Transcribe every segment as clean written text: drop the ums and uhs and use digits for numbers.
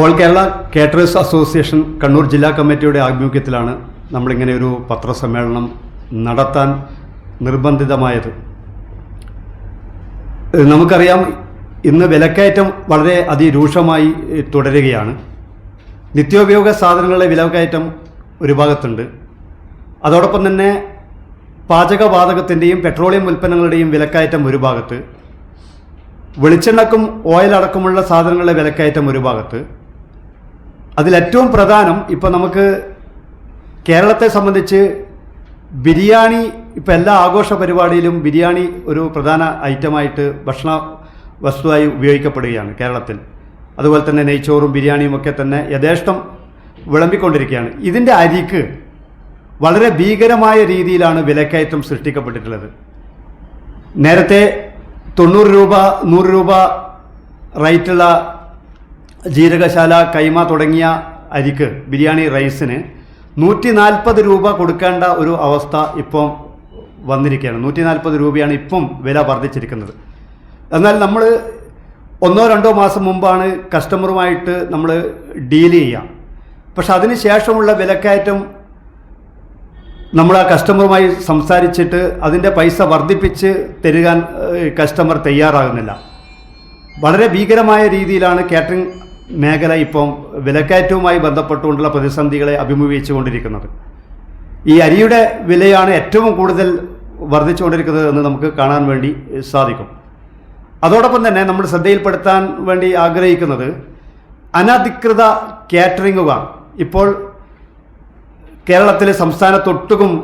All Kerala caterers association Kannur ജില്ലാ കമ്മിറ്റിയുടെ ആഭിമുഖ്യത്തിലാണ് നമ്മളിങ്ങനെ ഒരു പത്രസമ്മേളനം നടത്താൻ നിർബന്ധിതമായത്. നമുക്കറിയാം, ഇന്ന് വിലക്കയറ്റം വളരെ അതിരൂക്ഷമായി തുടരുകയാണ്. നിത്യോപയോഗ സാധനങ്ങളുടെ വിലക്കയറ്റം ഒരു ഭാഗത്തുണ്ട്. അതോടൊപ്പം തന്നെ പാചകവാതകത്തിൻ്റെയും പെട്രോളിയം ഉൽപ്പന്നങ്ങളുടെയും വിലക്കയറ്റം ഒരു ഭാഗത്ത്, വെളിച്ചെണ്ണക്കും ഓയിൽ അടക്കമുള്ള സാധനങ്ങളുടെ വിലക്കയറ്റം ഒരു ഭാഗത്ത്. അതിലേറ്റവും പ്രധാനം ഇപ്പോൾ നമുക്ക് കേരളത്തെ സംബന്ധിച്ച് ബിരിയാണി, ഇപ്പോൾ എല്ലാ ആഘോഷ പരിപാടിയിലും ബിരിയാണി ഒരു പ്രധാന ഐറ്റമായിട്ട് ഭക്ഷണ വസ്തുവായി ഉപയോഗിക്കപ്പെടുകയാണ് കേരളത്തിൽ. അതുപോലെ തന്നെ നെയ്ച്ചോറും ബിരിയാണിയും ഒക്കെ തന്നെ യഥേഷ്ടം വിളമ്പിക്കൊണ്ടിരിക്കുകയാണ്. ഇതിൻ്റെ അരിക്ക് വളരെ ഭീകരമായ രീതിയിലാണ് വിലക്കയറ്റം സൃഷ്ടിക്കപ്പെട്ടിട്ടുള്ളത്. നേരത്തെ 90 രൂപ 100 രൂപ റേറ്റുള്ള ജീരകശാല, കൈമ തുടങ്ങിയ അരിക്ക്, ബിരിയാണി റൈസിന് 140 രൂപ കൊടുക്കേണ്ട ഒരു അവസ്ഥ ഇപ്പം വന്നിരിക്കുകയാണ്. 140 രൂപയാണ് ഇപ്പം വില വർദ്ധിച്ചിരിക്കുന്നത്. എന്നാൽ നമ്മൾ 1-2 മാസം മുമ്പാണ് കസ്റ്റമറുമായിട്ട് നമ്മൾ ഡീൽ ചെയ്യുക. പക്ഷെ അതിന് ശേഷമുള്ള വിലക്കയറ്റം നമ്മൾ ആ കസ്റ്റമറുമായി സംസാരിച്ചിട്ട് അതിൻ്റെ പൈസ വർദ്ധിപ്പിച്ച് തരുവാൻ കസ്റ്റമർ തയ്യാറാകുന്നില്ല. വളരെ ഭീകരമായ രീതിയിലാണ് കാറ്ററിംഗ് മേഖല ഇപ്പം വിലക്കയറ്റവുമായി ബന്ധപ്പെട്ടുകൊണ്ടുള്ള പ്രതിസന്ധികളെ അഭിമുഖീകരിച്ചുകൊണ്ടിരിക്കുന്നത്. ഈ അരിയുടെ വിലയാണ് ഏറ്റവും കൂടുതൽ വർദ്ധിച്ചുകൊണ്ടിരിക്കുന്നത് എന്ന് നമുക്ക് കാണാൻ വേണ്ടി സാധിക്കും. അതോടൊപ്പം തന്നെ നമ്മൾ ശ്രദ്ധയിൽപ്പെടുത്താൻ വേണ്ടി ആഗ്രഹിക്കുന്നത്, അനധികൃത കാറ്ററിംഗുകാർ ഇപ്പോൾ കേരളത്തിലെ സംസ്ഥാനത്തൊട്ടും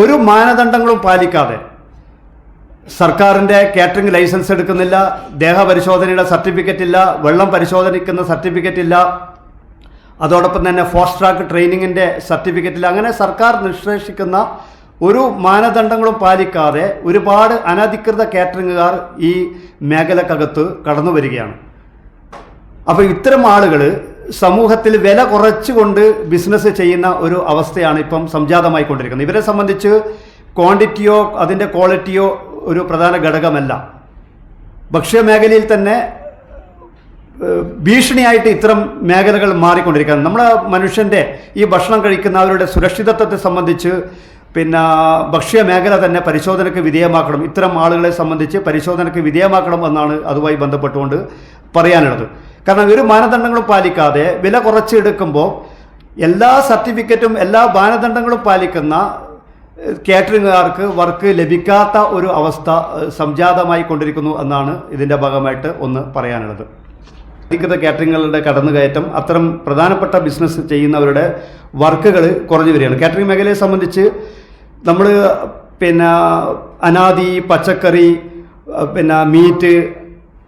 ഒരു മാനദണ്ഡങ്ങളും പാലിക്കാതെ സർക്കാരിൻ്റെ കാറ്ററിംഗ് ലൈസൻസ് എടുക്കുന്നില്ല, ദേഹപരിശോധനയുടെ സർട്ടിഫിക്കറ്റ് ഇല്ല, വെള്ളം പരിശോധനിക്കുന്ന സർട്ടിഫിക്കറ്റ് ഇല്ല, അതോടൊപ്പം തന്നെ ഫാസ്റ്റ് ട്രാക്ക് ട്രെയിനിങ്ങിൻ്റെ സർട്ടിഫിക്കറ്റ് ഇല്ല. അങ്ങനെ സർക്കാർ നിഷ്കർഷിക്കുന്ന ഒരു മാനദണ്ഡങ്ങളും പാലിക്കാതെ ഒരുപാട് അനധികൃത കാറ്ററിംഗുകാർ ഈ മേഖലക്കകത്ത് കടന്നു വരികയാണ്. അപ്പോൾ ഇത്തരം ആളുകൾ സമൂഹത്തിൽ വില കുറച്ചുകൊണ്ട് ബിസിനസ് ചെയ്യുന്ന ഒരു അവസ്ഥയാണ് ഇപ്പം സംജാതമായിക്കൊണ്ടിരിക്കുന്നത്. ഇവരെ സംബന്ധിച്ച് ക്വാണ്ടിറ്റിയോ അതിൻ്റെ ക്വാളിറ്റിയോ ഒരു പ്രധാന ഘടകമല്ല. ഭക്ഷ്യമേഖലയിൽ തന്നെ ഭീഷണിയായിട്ട് ഇത്തരം മേഖലകൾ മാറിക്കൊണ്ടിരിക്കുകയാണ്. നമ്മുടെ മനുഷ്യൻ്റെ ഈ ഭക്ഷണം കഴിക്കുന്നവരുടെ സുരക്ഷിതത്വത്തെ സംബന്ധിച്ച് ഭക്ഷ്യമേഖല തന്നെ പരിശോധനയ്ക്ക് വിധേയമാക്കണം. ഇത്തരം ആളുകളെ സംബന്ധിച്ച് പരിശോധനയ്ക്ക് വിധേയമാക്കണം എന്നാണ് അതുമായി ബന്ധപ്പെട്ടുകൊണ്ട് പറയാനുള്ളത്. കാരണം ഒരു മാനദണ്ഡങ്ങളും പാലിക്കാതെ വില കുറച്ചെടുക്കുമ്പോൾ എല്ലാ സർട്ടിഫിക്കറ്റും എല്ലാ മാനദണ്ഡങ്ങളും പാലിക്കുന്ന കാറ്ററിംഗുകാർക്ക് വർക്ക് ലഭിക്കാത്ത ഒരു അവസ്ഥ സംജാതമായി കൊണ്ടിരിക്കുന്നു എന്നാണ് ഇതിൻ്റെ ഭാഗമായിട്ട് ഒന്ന് പറയാനുള്ളത്. അധികൃത കാറ്ററിംഗുകളുടെ കടന്നുകയറ്റം അത്തരം പ്രധാനപ്പെട്ട ബിസിനസ് ചെയ്യുന്നവരുടെ വർക്കുകൾ കുറഞ്ഞു വരികയാണ്. കാറ്ററിംഗ് മേഖലയെ സംബന്ധിച്ച് നമ്മൾ അനാദി, പച്ചക്കറി, മീറ്റ്,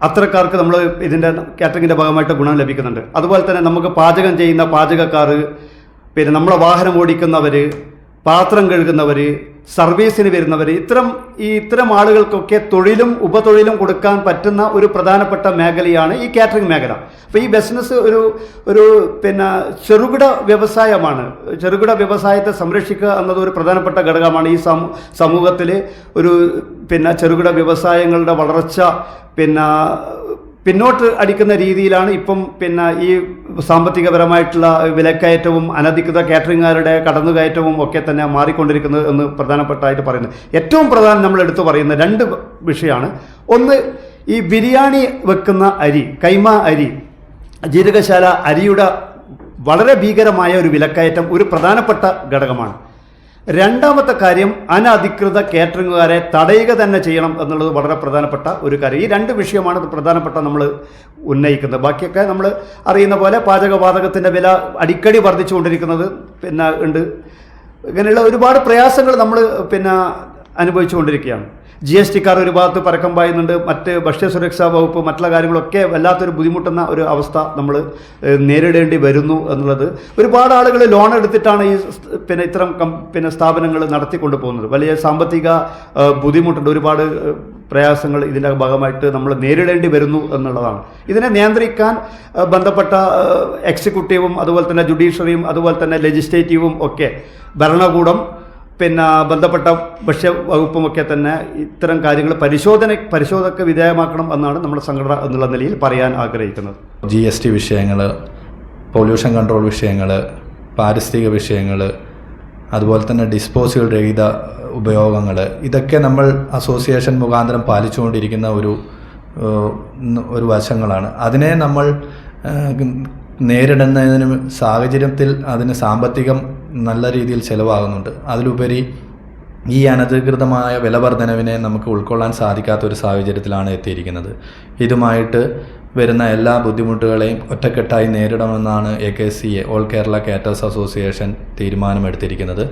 അത്തരക്കാർക്ക് നമ്മൾ ഇതിൻ്റെ കാറ്ററിങ്ങിൻ്റെ ഭാഗമായിട്ട് ഗുണം ലഭിക്കുന്നുണ്ട്. അതുപോലെ തന്നെ നമുക്ക് പാചകം ചെയ്യുന്ന പാചകക്കാർ, നമ്മളെ വാഹനം ഓടിക്കുന്നവർ, പാത്രം കഴുകുന്നവർ, സർവീസിന് വരുന്നവർ, ഇത്തരം ആളുകൾക്കൊക്കെ തൊഴിലും ഉപതൊഴിലും കൊടുക്കാൻ പറ്റുന്ന ഒരു പ്രധാനപ്പെട്ട മേഖലയാണ് ഈ കാറ്ററിംഗ് മേഖല. അപ്പോൾ ഈ ബിസിനസ് ഒരു ചെറുകിട വ്യവസായമാണ്. ചെറുകിട വ്യവസായത്തെ സംരക്ഷിക്കുക എന്നത് ഒരു പ്രധാനപ്പെട്ട ഘടകമാണ്. ഈ സമൂഹത്തിൽ ഒരു ചെറുകിട വ്യവസായങ്ങളുടെ വളർച്ച പിന്നോട്ട് അടിക്കുന്ന രീതിയിലാണ് ഇപ്പം ഈ സാമ്പത്തികപരമായിട്ടുള്ള വിലക്കയറ്റവും അനധികൃത കാറ്ററിംഗുകാരുടെ കടന്നുകയറ്റവും ഒക്കെ തന്നെ മാറിക്കൊണ്ടിരിക്കുന്നത് എന്ന് പ്രധാനപ്പെട്ടായിട്ട് പറയുന്നത്. ഏറ്റവും പ്രധാനം നമ്മൾ എടുത്തു പറയുന്ന 2 വിഷയമാണ്. ഒന്ന്, ഈ ബിരിയാണി വെക്കുന്ന അരി, കൈമ അരി, ജീരകശാല അരിയുടെ വളരെ ഭീകരമായ ഒരു വിലക്കയറ്റം ഒരു പ്രധാനപ്പെട്ട ഘടകമാണ്. രണ്ടാമത്തെ കാര്യം, അനധികൃത കാറ്ററിംഗുകാരെ തടയുക തന്നെ ചെയ്യണം എന്നുള്ളത് വളരെ പ്രധാനപ്പെട്ട ഒരു കാര്യം. ഈ 2 വിഷയമാണ് പ്രധാനപ്പെട്ട നമ്മൾ ഉന്നയിക്കുന്നത്. ബാക്കിയൊക്കെ നമ്മൾ അറിയുന്ന പോലെ പാചകവാതകത്തിൻ്റെ വില അടിക്കടി വർദ്ധിച്ചുകൊണ്ടിരിക്കുന്നത് ഉണ്ട്. ഇങ്ങനെയുള്ള ഒരുപാട് പ്രയാസങ്ങൾ നമ്മൾ അനുഭവിച്ചുകൊണ്ടിരിക്കുകയാണ്. GSTക്കാർ ഒരു ഭാഗത്ത് പരക്കം പായുന്നുണ്ട്. മറ്റ് ഭക്ഷ്യസുരക്ഷാ വകുപ്പ് മറ്റുള്ള കാര്യങ്ങളൊക്കെ വല്ലാത്തൊരു ബുദ്ധിമുട്ടുന്ന ഒരു അവസ്ഥ നമ്മൾ നേരിടേണ്ടി വരുന്നു എന്നുള്ളത്. ഒരുപാട് ആളുകൾ ലോൺ എടുത്തിട്ടാണ് ഈ ഇത്തരം സ്ഥാപനങ്ങൾ നടത്തിക്കൊണ്ട് പോകുന്നത്. വലിയ സാമ്പത്തിക ബുദ്ധിമുട്ടുണ്ട്. ഒരുപാട് പ്രയാസങ്ങൾ ഇതിൻ്റെ ഭാഗമായിട്ട് നമ്മൾ നേരിടേണ്ടി വരുന്നു എന്നുള്ളതാണ്. ഇതിനെ നിയന്ത്രിക്കാൻ ബന്ധപ്പെട്ട എക്സിക്യൂട്ടീവും അതുപോലെ തന്നെ ജുഡീഷ്യറിയും അതുപോലെ തന്നെ ലെജിസ്ലേറ്റീവും ഒക്കെ ഭരണകൂടം ബന്ധപ്പെട്ട ഭക്ഷ്യവകുപ്പുമൊക്കെ തന്നെ ഇത്തരം കാര്യങ്ങൾ പരിശോധനയ്ക്ക് വിധേയമാക്കണം എന്നാണ് നമ്മുടെ സംഘടന എന്നുള്ള നിലയിൽ പറയാൻ ആഗ്രഹിക്കുന്നത്. GST വിഷയങ്ങൾ പൊല്യൂഷൻ കൺട്രോൾ വിഷയങ്ങൾ, പാരിസ്ഥിതിക വിഷയങ്ങൾ, അതുപോലെ തന്നെ ഡിസ്പോസൽ രഹിത ഉപയോഗങ്ങൾ, ഇതൊക്കെ നമ്മൾ അസോസിയേഷൻ മുഖാന്തരം പാലിച്ചുകൊണ്ടിരിക്കുന്ന ഒരു വശങ്ങളാണ്. അതിനെ നമ്മൾ നേരിടുന്നതിന് സാഹചര്യത്തിൽ അതിന് സാമ്പത്തികം നല്ല രീതിയിൽ ചിലവാകുന്നുണ്ട്. അതിലുപരി ഈ അനധികൃതമായ വിലവർധനവിനെ നമുക്ക് ഉൾക്കൊള്ളാൻ സാധിക്കാത്തൊരു സാഹചര്യത്തിലാണ് എത്തിയിരിക്കുന്നത്. ഇതുമായിട്ട് വരുന്ന എല്ലാ ബുദ്ധിമുട്ടുകളെയും ഒറ്റക്കെട്ടായി നേരിടണമെന്നാണ് AKCA all Kerala caterers association തീരുമാനമെടുത്തിരിക്കുന്നത്.